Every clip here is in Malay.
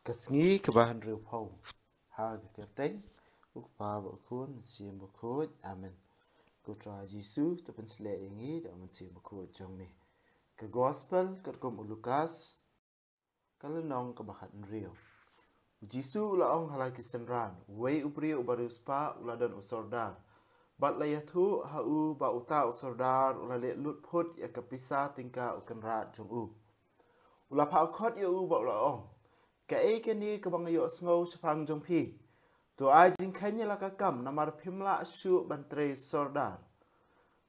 Kasngi kebahan riu pau. Ha kerteng. Ukpa bakun sim bakut. Amen. Kutra Yesus tepen sele ingi dan sim bakut jong ni. Ke gospel kerkom Lukas. Kalau nong kebahan riu. Yesus ula ong halai kisenran. Wei upri ubarius pa ula dan usordar. Bat layatu hau ba uta usordar ula le lut put ya kepisa tingka ukenrat jong u. Ula pa ukot ya u ba ula ong. Kaya kini kebang yo sngau sepang jong pi. Tu ajing kanya la kakam namar pimla syu bantre sordar.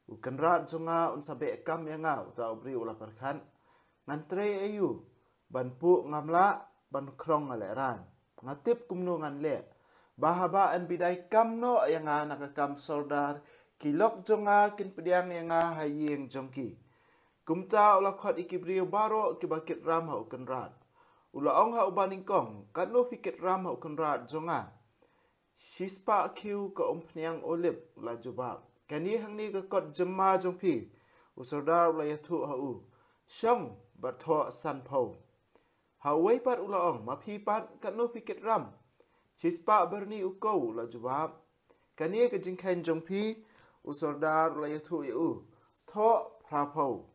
Ukenrat jonga unsabe kam yang ngau ta ubri ula perkan. Ngantre ayu ban pu ngamla ban krong ngaleran. Ngatip kumno nganle. Bahaba an bidai kam no yang nakakam sordar. Kilok jonga kin pediang yang haying jongki. Kumta ula khot ikibriu baro kibakit ram ha ukenrat. Ula ong ha ubaning kong, kanu fikit ram ha ukenrat jonga. Shispa kiu ke umpniang olip ula jubab. Kani hang ni ke kot jema jongpi. Usordar ula yatu ha u. Syong bertho san pau. Ha weipat ula ong, mapi pat kanu fikit ram. Shispa berni ukau ula jubab. Kani ke jingkain jongpi. Usordar ula yatu ya u. Tho prapau.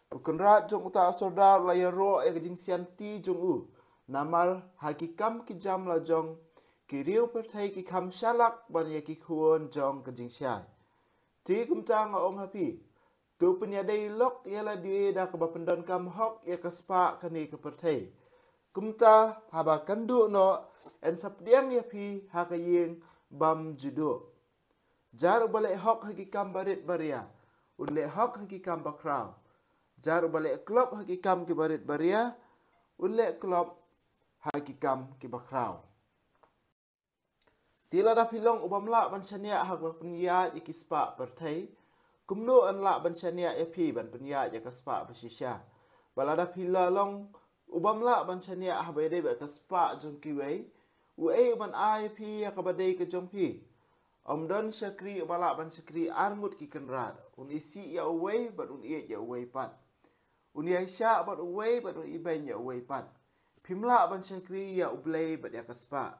Ukenrat jong uta sordar laya ro e gajing sianti jong u. Namal hakikam ki jam la jong. Ki riu pertai ki kam shalak ban ya ki kuon jong gajing syai. Ti kumta nga ong hapi. Tu penyadai lok yala di da kebapendon kam hok ya kaspa kani ke pertai. Kumta haba kandu no en sapdiang ya pi hakaying bam judu. Jar ubalik hok hakikam barit baria. Unle hok hakikam bakraw. Jar balik klop hakikam ki barit baria, ulle klop hakikam ki bakraw. Tila da pilong ubamla ban syania hak penya ikispa pertai, kumno anla ban syania epi ban penya yakaspa bersisya. Balada pilalong ubamla ban syania habede berkaspa jongkiwei, uei ban IP yakabade ke jongpi. Omdon syakri ubala ban syakri armut ki kenrat, un isi ya uwei ban un iet ya uwei pat. Uni Aisyah bat uwei bat iben ya uwei pat. Pimla ban syakri ya ublei bat ya kaspa.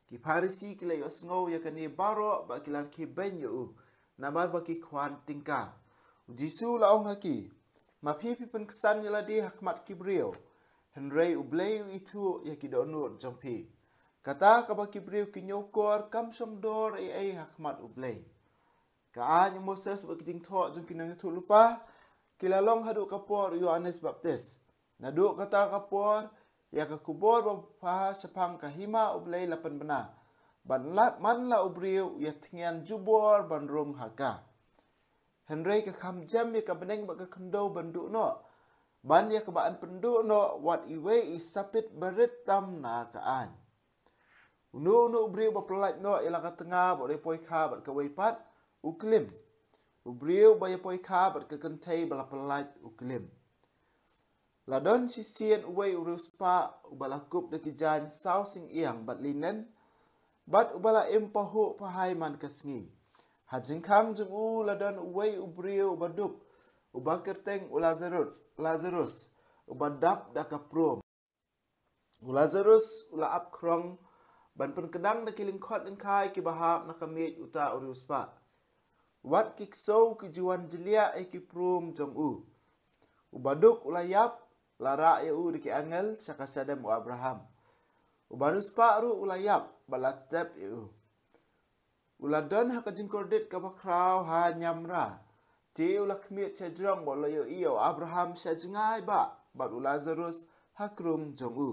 Ki parisi kila ya sngau ya kani baro bat kilan ki ben ya u. Namar baki kwan tingka. Jisu la ong haki. Ma pipi pen kesan ya ladi hakmat kibriu. Henrei ublei itu ya ki donur jompi. Kata ka baki kibriu ki nyokor kam somdor ai hakmat ublei. Ka anya Moses bat kijing thok jom kinang itu lupa. Kilalong haduk kapor Yohanes Baptis. Naduk kata kapor ya ke kubur bapa sepang kahima ublei lapan bena. Ban lat man la ubriu ya tingian jubor ban rum haka. Henry ke kam jam ya ke beneng bak ke kendo banduk no. Ban ya ke baan penduk no wat iwe isapit berit tam na kaan. Unu ubriu bapelat no ialah ke tengah boleh poika bat ke weipat uklim. Ubriu baya poi kabat ke kentai bala pelat uklim. Ladon sisian uwei uruspa ubala kup de kijan sau sing iang bat linen. Bat ubala impahu pahai man kesngi. Hajingkang jung u ladon uwei ubriu ubaduk. Ubakerteng Lazarus. Ubadap da kaprom. Lazarus ula ap krong. Ban penkedang da kilingkot lingkai kibahap nakamit uta uruspa. Wat kikso kijuan jelia ekiprum jong u. Ubaduk ulayap lara ya u diki angel syaka syadam u Abraham. Ubarus paru ulayap balatep ya u. Uladon hakajing kordit kabakraw ha nyamra. Ti ulakmiat syajrong bolo yo iyo Abraham syajngai ba. Bat Lazarus hakrum jong u.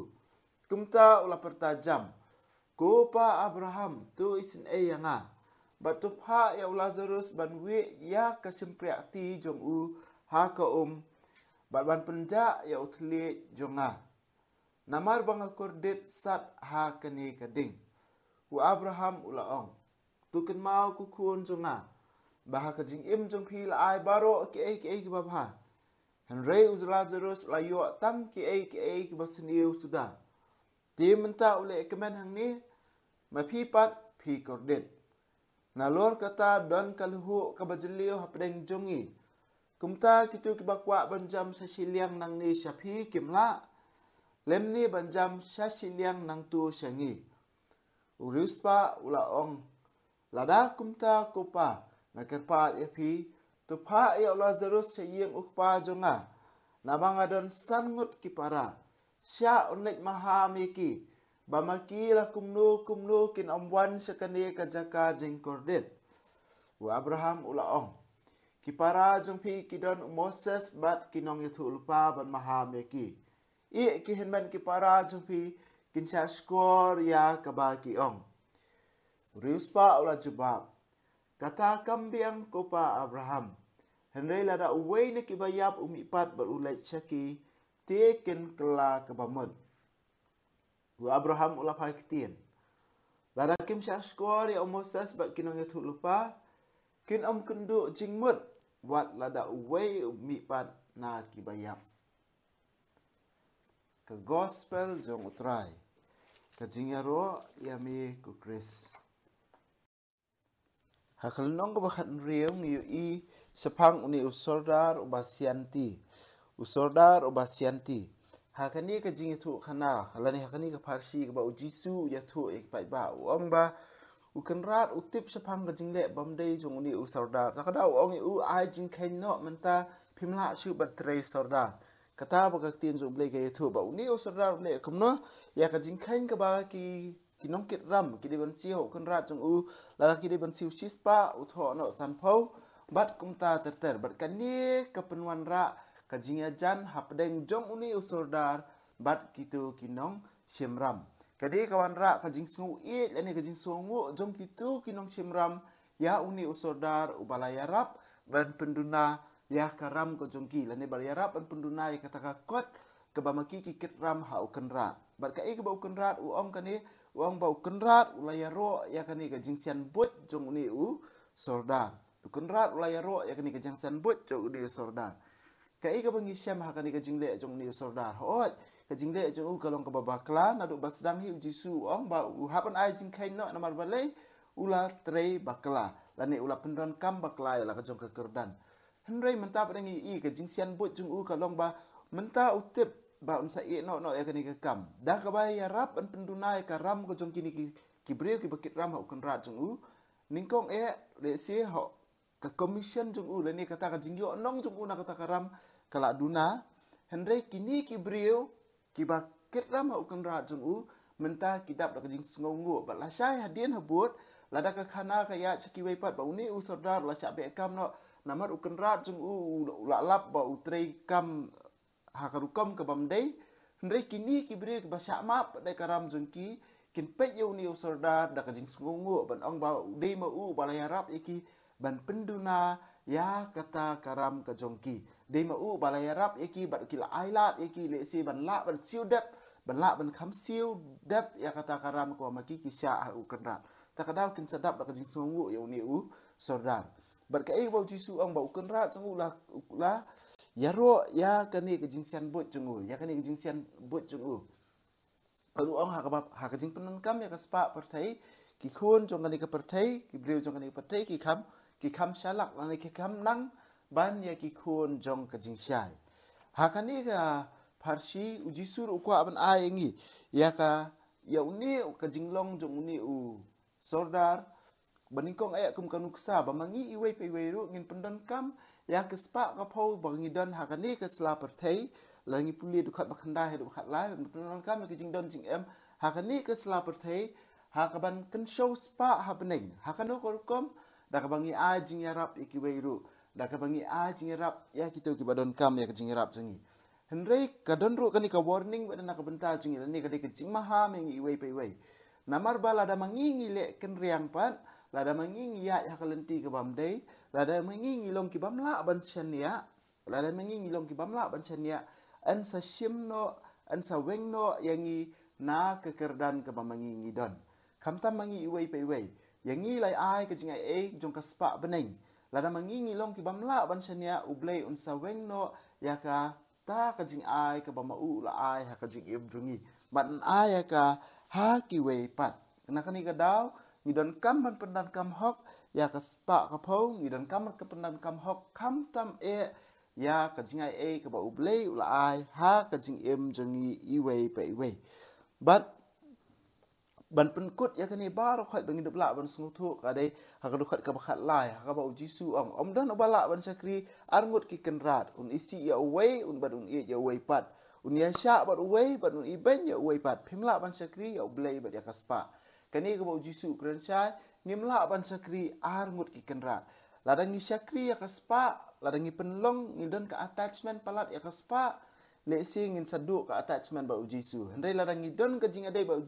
Kumta ulapertajam. Kupa Abraham tu isin yang a. Batu ha ya Lazarus ban wi ya kasempria ti jong u ha ka bat ban penja ya utli jonga. Namar bang kordit sat ha kani kading. U Abraham ulaong. Tuken mau kukun jonga. Bah ka jing im jong pi la ai baro ke ki babha. Henry uz Lazarus la yo tang ki ki basniu sudah. Ti menta ule kemen hang ni mapipat pi kordit. Nalor kata don kalhu kabajeliu hapdeng jongi. Kumta kitu kibakwa banjam sa siliang nang ni syapi kimla. lem ni banjam syasiliang nang tu syangi. Uriuspa ulaong lada kumta kupa nakerpa epi tupa ya Lazarus syayeng ukpa jonga nabang adon sangut kipara sya unek maha miki bamaki la kumnu kin omwan syakani kajaka jengkordet wa Abraham ulaong kipara jong pi kidon Moses bat kinong itu lupa ban maha miki I kihenman kipara jong pi kin sya skor ya kabaki ong Riuspa ula jubab kata kambiang kopa Abraham Henry lada uway na kibayap umipat berulat syaki teken kela kebamud. Wa Abraham ula pakitin. Lada kim syashkor ya Moses bat kinong yatu lupa kin kendu jingmud wat lada uway umipat na kibayap. Ke gospel jong utray. Ke jingaro yami ku Chris. Hakalnong kabakat nriyong i sepang uni usordar ubasyanti. Usordar ubasyanti. Hakani ka jing itu kana. Halani hakani ka parsi ka ba ujisu yatu ikpai ba. Uang ba ukenrat utip sepang ka jing lek bamday jong uni usordar. Takada uang u ai jing kain no menta pimla syu batrei sordar. Kata bagak tin jong blay ka yatu ba uni usordar lek kumno ya ka jing kain ka ba ki kinong kit ram kidi ban siu kenrat jong u lala kidi ban siu sispa utho no sanpau bat kumta terter bat kani kepenuan ra kajinga jan hapdeng jong uni usordar bat kitu kinong simram kadi kawan ra kajing sungu I lani kajing sungu jong kitu kinong simram ya uni usordar ubalaya rap ban penduna ya karam ko jongki lani balaya rap ban penduna ya kataka kot kebamaki kikit ram ha ukenrat bat kai ke bau kenrat uong kani uang bau kenrat ulaya ro ya kani ka jingsian but jong uni sordar kenrat ulaya ro ya kani ka jingsian but jong uni sordar kai ka bangi syam ha kani ka jingle jong uni sordar hot ka jingle jong kalong ka babakla nadu basdang hi jisu uang bau hapan ai jing kain no namar balai ula trei bakla lani ula pendon kam bakla ya la ka jong ka kerdan henrei mentap dengi I ka jingsian but jong kalong ba menta utip ba unsa I no ya kani ka kam dah ka bay rap an pendunai ka ram ko jong kini ki breu ki bakit ram ha kan rat jong ningkong le si ho ka commission jong le ni kata ka jingyo nong jong na kata ka ram kala duna henry kini ki breu ki bakit ram ha kan rat jong menta kidap da ka jing sngongu ba la syai hadien habut lada ka khana ka ya chaki wei pat ba uni usordar la cha be kam no namar kan rat jong la lap ba utrei kam hakarukam ke bamday hendrai kini kibre ke basya map dai karam jengki kin pet yo ni usordar da kajing sungungu ban ong ba dei ma u balai arab iki ban penduna ya kata karam ka jongki dei ma u balai arab iki bat kila ailat iki le si ban la ban siu dep ban la ban kham siu dep ya kata karam ko maki ki sya u kenrat takadaw kin sadap da kajing sungungu yo ni sordar bat kai bau jisu ong bau kenrat sungu la ya ro ya kani ke jingsian but jungu ya kani ke jingsian but jungu alu ong ha ka jing penan kam ya ka spa partai ki khon jong kani ka partai ki breu jong kani ka partai ki kham shalak lani ki kham nang ban ya ki khon jong ka jingsiai ha kani ka parsi ujisur ukwa ban ai ngi ya ka ya uni ka jinglong jong uni sordar baningkong ayak kum kanuksa bamangi iwei pe ru ngin pendan kam ya ke spa ka pau bangidan hakani ke sela perthei langi puli dukat bakanda he dukat lai pendan kam ke jingdon jing em hakani ke sela perthei hakaban kan show spa happening hakano korkom da ka bangi a jing yarap iki wei ru da ka bangi a jing yarap ya kitu ki badon kam ya ke jing yarap jengi henrei kadon ru kani ka warning badan ka benta jingi ni ka de ke jing maha mengi iwei pe wei namar bala da mangingi le ken riang pan lada mengingi ya hakalenti ke bamday lada mengingi long ki bamla ban chania lada mengingi long ki bamla ban chania an sa shimno an sa wengno yangi na kekerdan ke bamangingi don kamta mangi iwei pe wei yangi lai ai ke jingai jong ka spa beneng lada mengingi long ki bamla ban chania ublei un sa wengno ya ka ta ka jing ai ke bamau la ai ha ka jing ibdungi ban ai ka ha ki wei pat kenakani ka daw ngidon kam man pendan kam hok ya ka spa ka pau ngidon kam ke pendan kam hok kam tam ya ka jing ai ka ba ublei ula ai ha ka jing jongi iwei pe iwei ban penkut ya kani baro khot bang hidup la ban sungutu ka dai ha ka dokhat ka bakhat lai ha ka ba jisu om dan obala ban sakri arngut ki kenrat un isi ya uwei un ban un ya uwei pat un ya sya ban uwei ban un iben ya uwei pat phimla ban sakri ya ublei ba ya kaspa kani ka ba jisu kren chai ngimla ban sakri arngut ki kenrat ladangi sakri ya kaspa ladangi penlong ngidan ka attachment palat ya kaspa le sing in saduk ka attachment ba jisu hendai ladangi don ka jing adai ba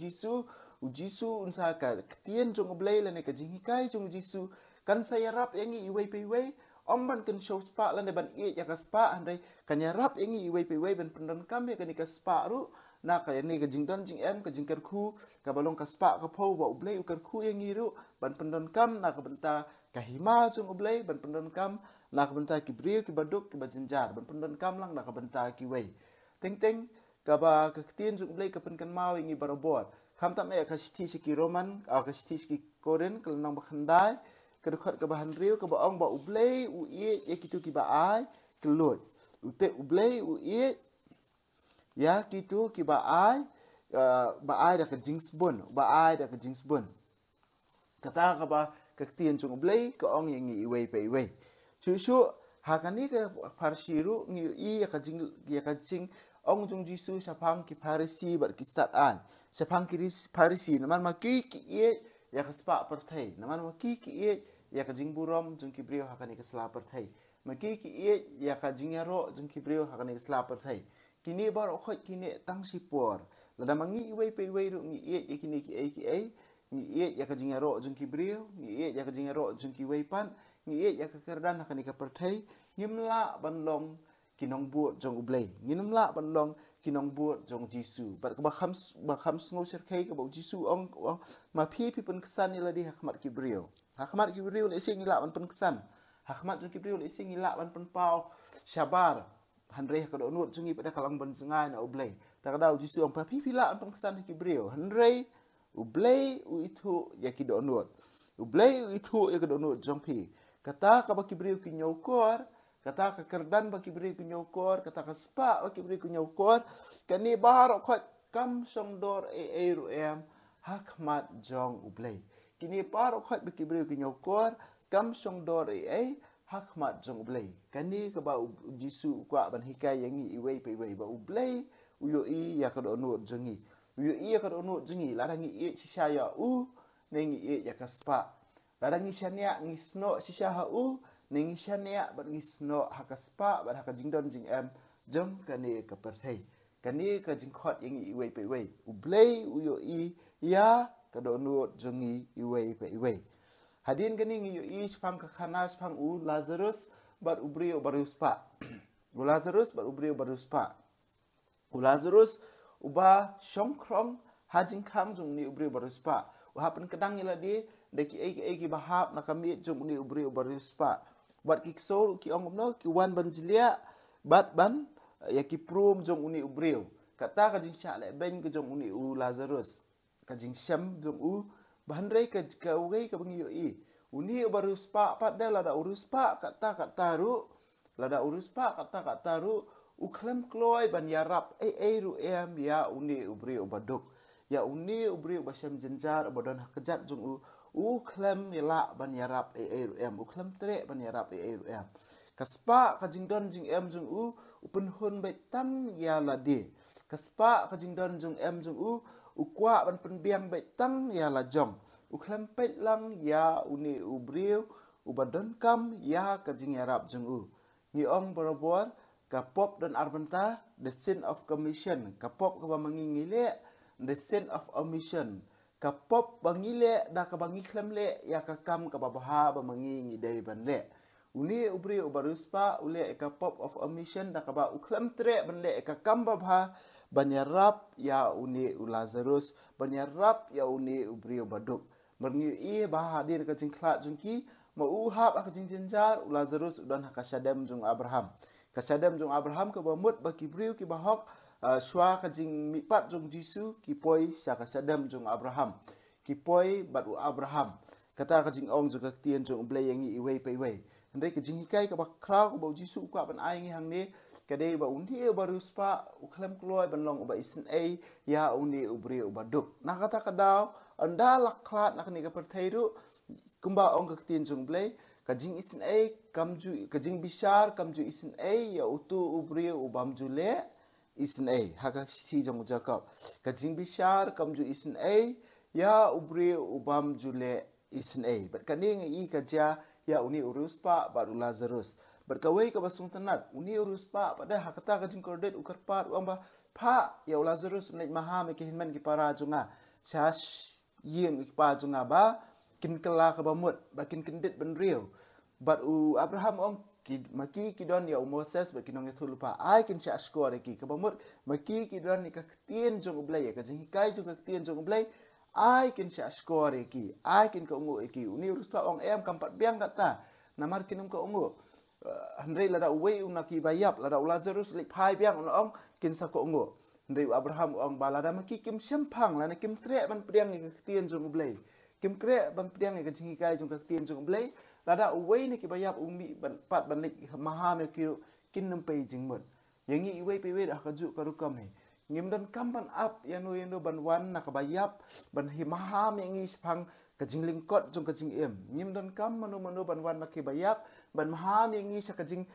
Jisu unsa ka ketien jong ublei lane ka jinghikai jong Jisu kan saya rap yangi iwei pe iwei omban kan show spa lane ban e ya ka spa andai kan ya rap yangi iwei pe iwei ban pendon kam ya kan ka spa ru na ka ni ka jingdon jing em ka jingkar khu ka balong ka spa ka phau ba ublei ukar khu yangi ru ban pendon kam na ka benta ka hima jong ublei ban pendon kam na ka benta ki brio ki baduk ki bajinjar ban pendon kam lang na ka benta ki wei teng teng ka ba ka ketien jong ublei ka pen kan mau yangi barobot kam tak me ka sithi siki roman ka sithi siki koren kalau nang bakhandai ka dekat ka bahan riu ka baong ba ublei u ie ye kitu ki ba ai kelut ute ublei u ie ya kitu ki ba ai da ka jingsbun ba ai da ka jingsbun kata ka ba ka tien chung ublei ka ong ye ngi iwei pe iwei chu hakani ka parshiru ngi i ya ka jing ong jung Jisu sapang ki Parisi bar ki start an sapang ki Parisi naman maki ki ye ya ka spa perthai naman maki ki ye ya ka jing burom jung ki brio hakani ka sla perthai maki ki ye ya ka jing yaro jung ki brio hakani ka sla perthai kini bar okhot kini tang sipor lada mangi iwei pe iwei ru ngi ye kini ki ai ngi ye ya ka jing yaro jung ki brio ngi ye ya ka jing yaro jung ki wei pan ngi ye ya ka kerdan hakani ka perthai ngimla banlong kinong buat jong ublei nginum la ban long kinong buat jong Jisu bat ba kham sngo serkai ka ba Jisu ong ma pi pen kesan ni ladi hakmat kibrio le sing la ban pen kesan hakmat jong kibrio le sing la ban pen pau syabar handre ka do nut jungi pada kalang ban sengai na ublei ta ka Jisu ong pa pi la ban kesan kibrio handre ublei u itu ya ki do nut ublei u itu ya ka do nut jong pi kata ka ba kibrio ki nyokor kata ka kerdan baki beri ku nyokor kata ka spa baki beri ku nyokor kani bahar khot kam song dor e ru em hakmat jong ublei kini bahar khot baki beri ku nyokor kam song dor e hakmat jong ublei kani ka ba Jisu kwa ban hikai yangi iwei pe iwei ba ublei uyo i ya ka do nut jengi uyo i ya ka do nut jengi larangi i sisaya nengi i ya ka spa larangi syania ngi sno sisha nengi syania bat ngisno hakaspa bat hakajingdon jing em jom kani ka perthei kani ka jingkhot yang iwei pe iwei ublei uyo i ya ka do nut jongi iwei pe iwei hadin kani ngi i spang ka khana spang Lazarus bat ubrio baruspa Lazarus bat ubrio baruspa Lazarus uba shongkrong hajing khang jong ni ubrio baruspa hapen kedang ila di deki egi bahap nakami jong ni ubrio baruspa bat kiksol ki ong no ki wan ban jilia bat ban ya ki prum jong uni ubreu kata ka jing cha le ben ke jong uni u Lazarus ka jing syam jong u ban rei ka ugai ka bangi yo i uni barus pa pat da lada urus pa kata ru lada urus pa kata ru u klem kloi ban yarap ru em ya uni ubreu baduk ya uni ubreu basyam jenjar badon hakejat jong u klem yala ban yarap ru em u klem tre ban yarap ru em kaspa ka jingdon jing em jong u pen hun bai tam ya la de kaspa ka jingdon jong em jong u kwa ban pen biang bai tang ya la jong u klem pet lang ya uni u breu u badon kam ya ka jing yarap jong u ni ong barobor ka pop dan arbenta the sin of commission ka pop ka mangingile the sin of omission kapop bangile da ka bangi klemle ya ka kam ka babaha ba mangi ngi dai banle uni ubri ubaruspa ule kapop of omission da ka ba uklam tre banle ka kam babha banyarap ya uni Lazarus banyarap ya uni ubri ubaduk merni i ba hadir ka jingkla jungki ma uhab ka jingjinjar Lazarus udan ka sadam jung Abraham ka sadam jung Abraham ka bamut ba kibriu ki bahok shwa ka jing mipat jong Jisu kipoi syaka sadam jong Abraham kipoi bat u Abraham kata ka jing ong juga tien jong blay yangi iwei pe iwei Andai ke jing hikai ke bakrau ke bau jisu ka ban ai ngi hang ni ke dei ba undi baru spa uklam kloi ban long ba isin ai ya undi ubri ubaduk nak kata kadau anda laklat nak ni ke perthairu kumba ong ke tin jung blai kajing isin ai kamju kajing bishar kamju isin ai ya utu ubri ubam jule isin ai haka si jong jakap kajing bishar kamju isin ai ya ubri ubam jule isin ai bat kaning i kaja ya uni urus pa baru Lazarus berkawai ke basung tenat uni urus pa pada hakata kajing kordet ukar pat amba pa ya Lazarus naik maha me kehinman ki para junga syash yin ki pa junga ba kin kela ke bamut bakin kendit ben real but Abraham ong maki kidon ya Moses bakin ong itu lupa ai kin syash ko reki ke bamut maki kidon ni ka tien jong ublai ka jing hikai jong ka tien jong ublai ai kin syash ko reki ai kin ko ungu eki uni urus pa ong em kampat biang kata namar kinum ko ungu Henry lada uwe unaki bayap lada Lazarus lik pai biang ong kin sa ko ungu Henry Abraham ong balada maki kim sempang lana kim tre ban priang ni ka tien jong ublai kim kre ban priang ni ka jing hikai jong ka tien jong ublai lada uwe ni ki bayap umi ban pat ban lik maha me ki kin num pe jing mut yangi iwe pe we dah ka ju ka rukam he ngim dan kampan up yanu ban wan nak bayap ban himaha me ngi sepang kajing lingkot jong kajing em ngim dan kam manu ban wan nak bayap ban maha me ngi sa kajing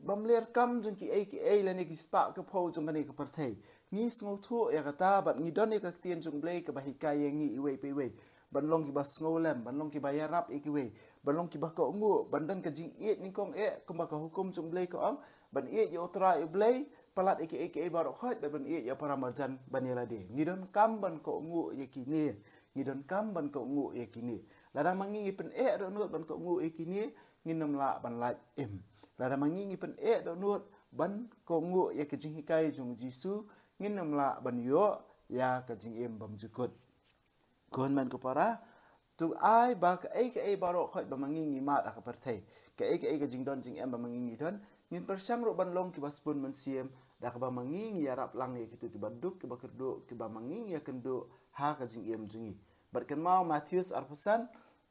bamler kam jong ki ai la ni ki spa ka pho jong ni ka parthai ngi sngo thu ya kata bat ngi don ni ka tien jong blai ka bahika yangi iwe pe we ban long ki bas ngolem ban long ki bayarap ikiwe ban long ki ba ko ngu ban dan kajing et ni kong kumba ka hukum jong blai ko am ban yo tra blai palat eke barok hot ban ya para marjan banila de ngidon kam ban ko ngu ye kini ngidon kam ban ko ngu ye kini ladang mangi pen do nut ban ko ngu ye kini nginam la ban la em ladang mangi pen do nut ban ko ngu ye kajing hikai jung jisu nginam la ban yo ya kajing em bam jukut kon man ko para tu ai ba ka ai barok hot ba mangi ngi mat ak perthai ka ai kajing don jing em ba mangi ngi don ngin persang ro ban long ki baspun man siem dak ba mangi ya rap lang ye kitu ki baduk ki bakerdo ki ba mangi ya kendo ha ka jing em jungi bar kan mau Matius arpusan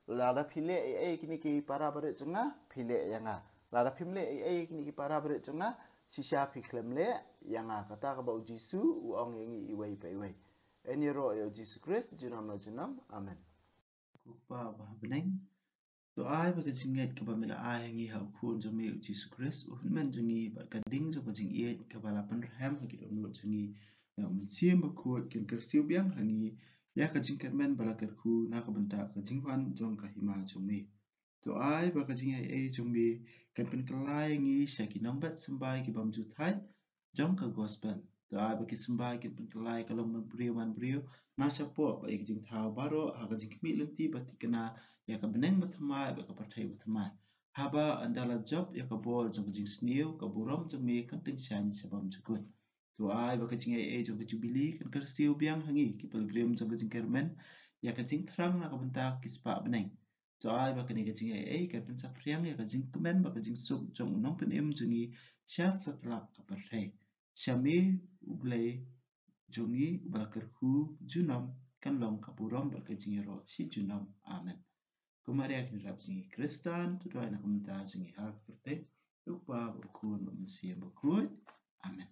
la da phile ai kini ki para bare chunga phile yanga la da phimle ai kini ki para bare chunga sisha phiklemle yanga kata ka ba jisu u ong yengi iwai pe iwai eni ro yo jisu Christ junam na junam amen ku pa ba beneng so ai ba kajing nget ka ba mila ai ngi ha khun jo me Jesus Christ u men jungi ba ka ding jo kajing e ka ba la pan ham ha ki do no jungi na mun siem ba khu ken ker siu biang hangi ya kajing ket men ba la ker khu na ka banta kajing wan jong ka hima jo me so ai ba kajing ai jong me kan pen kalai ngi sha ki nong bat sambai ki bam ju thai jong ka gospel so ai ba ki sambai ki pen kalai ka long man brio na sha po ba ik jing thao baro ha kajing mi lenti ba ti kana ya ka beneng mathamai ba ka parthai mathamai haba andala job ya ka bol jong jing snew ka burom jong me kan ting shan sabam jukut to ai ba ka jing ai jong jubili kan kar stiu biang hangi ki pilgrim jong jing kermen ya ka jing thrang na ka banta kispa beneng to ai ba ka ni ka jing ai ka pen sapriang ya ka jing kemen ba ka jing suk jong nong pen em jongi shat satlak ka parthai shami ublai jongi balakar hu junam kan long ka burom ba ka jing ro si junam amen Kumaria kin rap jingi Kristan tu doa na kumta jingi hak kerte lupa berkun manusia berkun amen